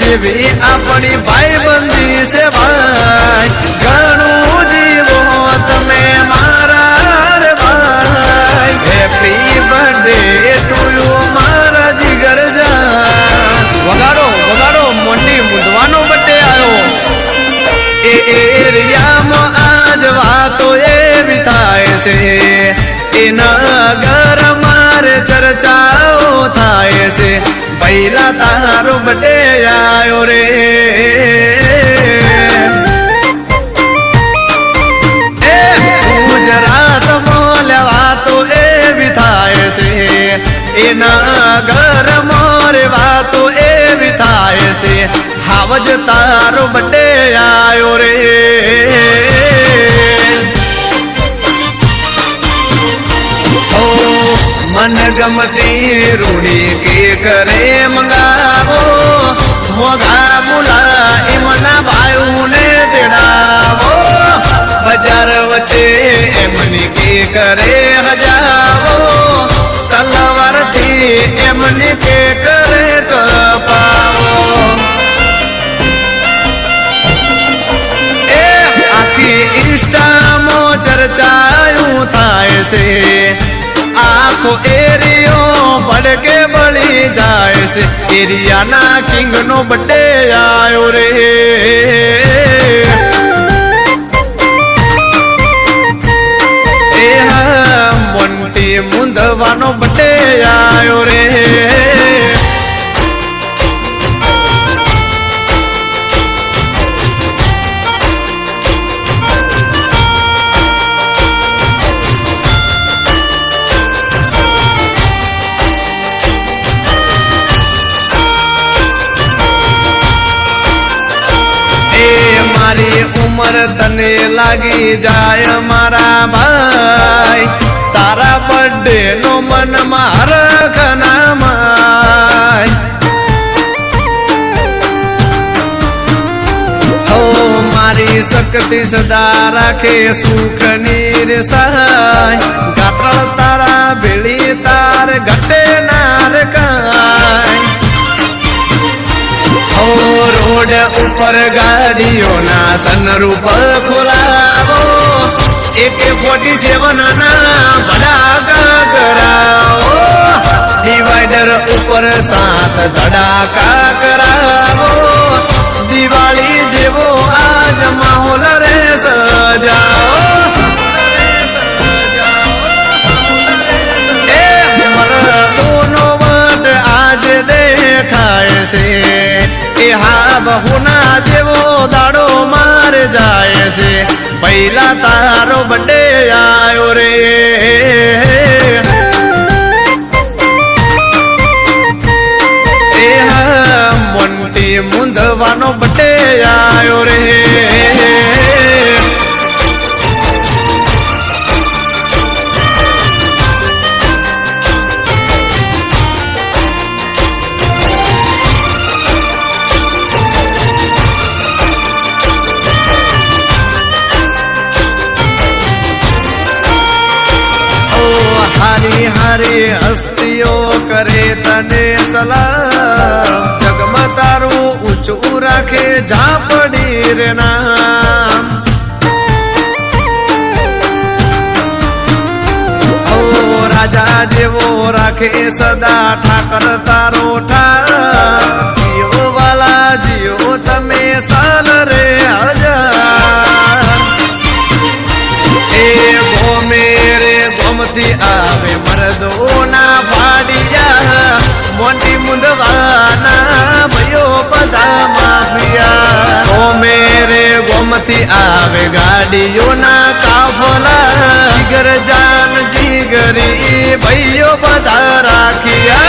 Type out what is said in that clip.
જેવી આપણી ભાઈબંધી છે ભાઈ ઘણું જીવો તમે મારા રે ભાઈ હેપી બર્થડે ટુ યુ મારા જીગર જાન વગાડો વગાડો મોટી મુંદવાનો બર્થડે આવ્યો એ એરિયામાં આજ વાતો એવી થાય છે એના ઘર મારે ચર્ચાઓ થાય છે પહેલા તારો બર્થડે આવ્યો રે ગુજરાતમાં વાતો એવી થાય છે એના ઘર મારે વાતો એવી થાય છે હાવજ તારો બર્થડે આવ્યો રે मन गमती रूढ़ी के करे मंगावो मोगा बुला इमना भाई ने देड़ावो बाजार वचे एमनी के करे हजावो तलवार थी एमनी के करे कपावो ए आखी इंस्टा मो चर्चायूं थाय से आखो एरियो भड़के बड़ी जाए से एरिया ना किंग नो बर्थडे आयो रे ए मोंटी मुंदवानो बर्थडे आयो रे उमर तने लागी जाय मारा भाई तारा बर्थडे नो मन मार खना माय हो मारी शक्ति सदा राखे सुख नीर सहाय गात्र तारा बेड़ी तार घटे नार काय रोड ऊपर गाड़ियों ना सनरूप खुलावो AK-47 ना बड़ा कराओ डिवाइडर ऊपर साथ धड़ाका करावो दिवाली जेवो आज माहौल रे सजाओ दोनों वाट आज देखाए से हा बहुना जेवो दाड़ो मार जाए से पहला तारो बर्थडे आयो रे ए मोंटी मुंदवानो बर्थडे आयो रे हारी हारी हस्तियों करे तने सलाम जगमा तारू ऊंचू राखे झापड़ी रे नाम ओ राजा जेवो राखे सदा ठाकर तारो ठार जियो वाला जियो तमे साल रे हजार ए गो मेरे गोमती आवे मर्दो ना भाड़िया मोटी मुंदवाना भयो बदा माफिया ओ मेरे गोमती आवे गाड़ियों ना काफला जिगर जान जिगरी भयो बदा राखिया